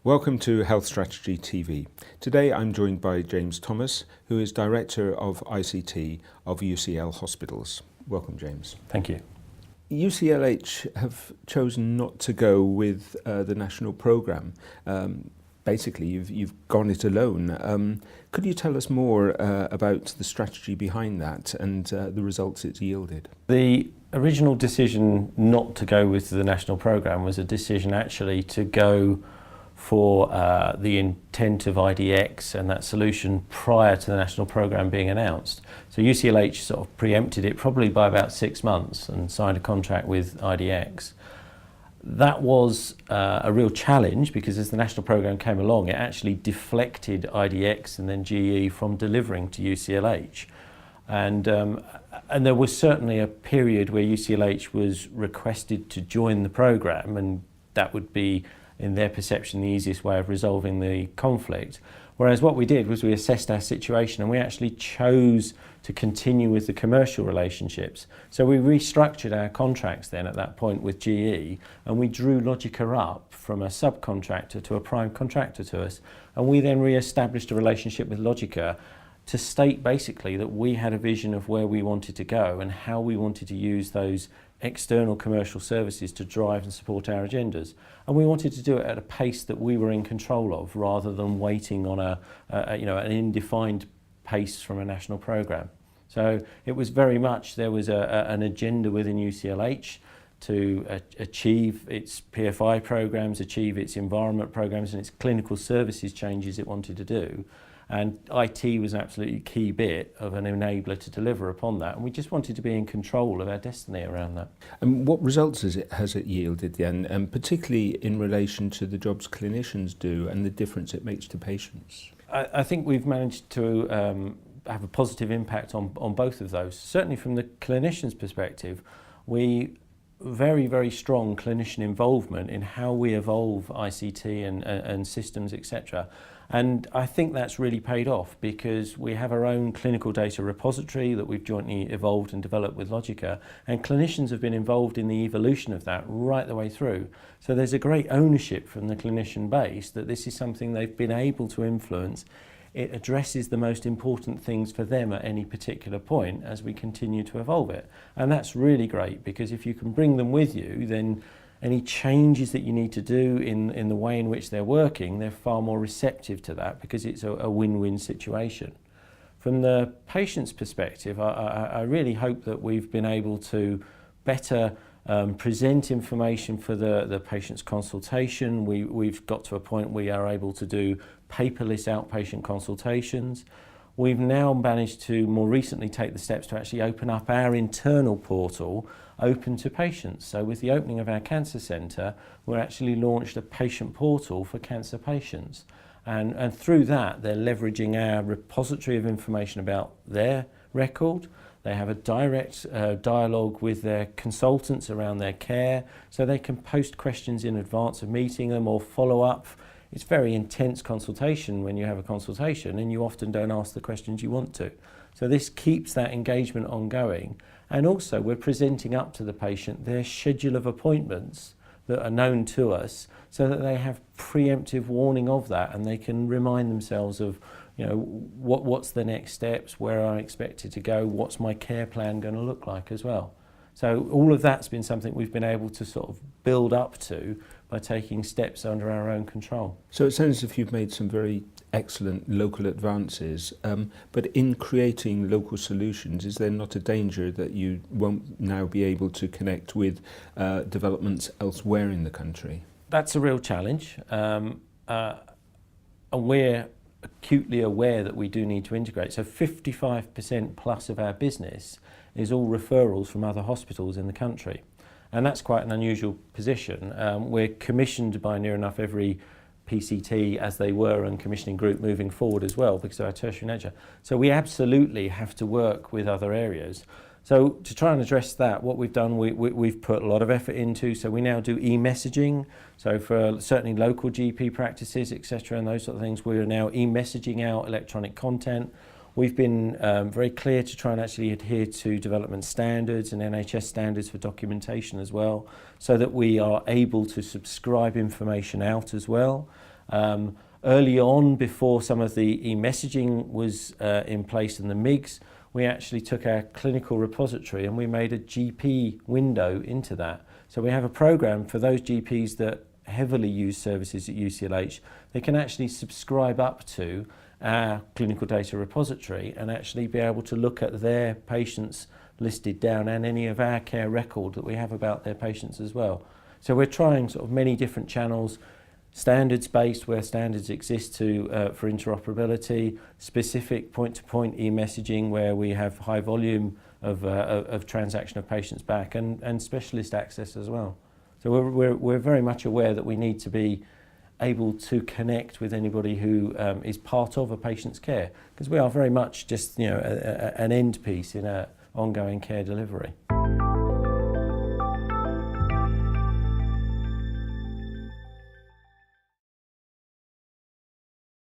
Welcome to Health Strategy TV. Today I'm joined by James Thomas, who is Director of ICT of UCL Hospitals. Welcome, James. Thank you. UCLH have chosen not to go with the national programme. Basically, you've gone it alone. Could you tell us more about the strategy behind that and the results it's yielded? The original decision not to go with the national programme was a decision actually to go for the intent of IDX and that solution prior to the national programme being announced. So UCLH sort of preempted it probably by about 6 months and signed a contract with IDX. That was a real challenge because as the national programme came along, it actually deflected IDX and then GE from delivering to UCLH. And there was certainly a period where UCLH was requested to join the programme, and that would be, in their perception, the easiest way of resolving the conflict. Whereas what we did was we assessed our situation and we actually chose to continue with the commercial relationships. So we restructured our contracts then at that point with GE, and we drew Logica up from a subcontractor to a prime contractor to us, and we then re-established a relationship with Logica to state basically that we had a vision of where we wanted to go and how we wanted to use those external commercial services to drive and support our agendas. And we wanted to do it at a pace that we were in control of rather than waiting on an indefined pace from a national programme. So it was very much, there was an agenda within UCLH to achieve its PFI programmes, achieve its environment programmes and its clinical services changes it wanted to do. And IT was an absolutely key bit of an enabler to deliver upon that, and we just wanted to be in control of our destiny around that. And what results has it yielded then, and particularly in relation to the jobs clinicians do and the difference it makes to patients? I think we've managed to have a positive impact on both of those. Certainly from the clinician's perspective, very, very strong clinician involvement in how we evolve ICT and systems, etc. And I think that's really paid off because we have our own clinical data repository that we've jointly evolved and developed with Logica, and clinicians have been involved in the evolution of that right the way through. So there's a great ownership from the clinician base that this is something they've been able to influence. It addresses the most important things for them at any particular point as we continue to evolve it. And that's really great because if you can bring them with you, then any changes that you need to do in the way in which they're working, they're far more receptive to that because it's a win-win situation. From the patient's perspective, I really hope that we've been able to better present information for the patient's consultation. We've got to a point we are able to do paperless outpatient consultations. We've now managed to more recently take the steps to actually open up our internal portal open to patients. So with the opening of our cancer centre, we're actually launched a patient portal for cancer patients. And through that, they're leveraging our repository of information about their record. They have a direct dialogue with their consultants around their care, so they can post questions in advance of meeting them or follow up. It's very intense consultation when you have a consultation, and you often don't ask the questions you want to. So this keeps that engagement ongoing. And also we're presenting up to the patient their schedule of appointments that are known to us so that they have preemptive warning of that and they can remind themselves of, what's the next steps, where I'm expected to go, what's my care plan going to look like as well. So all of that's been something we've been able to sort of build up to by taking steps under our own control. So it sounds as if you've made some very excellent local advances, but in creating local solutions, is there not a danger that you won't now be able to connect with developments elsewhere in the country? That's a real challenge, and we're acutely aware that we do need to integrate. So 55% plus of our business is all referrals from other hospitals in the country. And that's quite an unusual position. We're commissioned by near enough every PCT as they were and commissioning group moving forward as well because of our tertiary nature. So we absolutely have to work with other areas. So to try and address that, what we've done, we've put a lot of effort into, so we now do e-messaging. So for certainly local GP practices, etc., and those sort of things, we're now e-messaging out electronic content. We've been very clear to try and actually adhere to development standards and NHS standards for documentation as well, so that we are able to subscribe information out as well. Early on, before some of the e-messaging was in place and the MIGs, we actually took our clinical repository and we made a GP window into that. So we have a program for those GPs that heavily use services at UCLH. They can actually subscribe up to our clinical data repository and actually be able to look at their patients listed down and any of our care record that we have about their patients as well. So we're trying sort of many different channels, standards-based where standards exist for interoperability, specific point-to-point e-messaging where we have high volume of transaction of patients back, and specialist access as well. So we're very much aware that we need to be able to connect with anybody who is part of a patient's care, because we are very much just an end piece in our ongoing care delivery.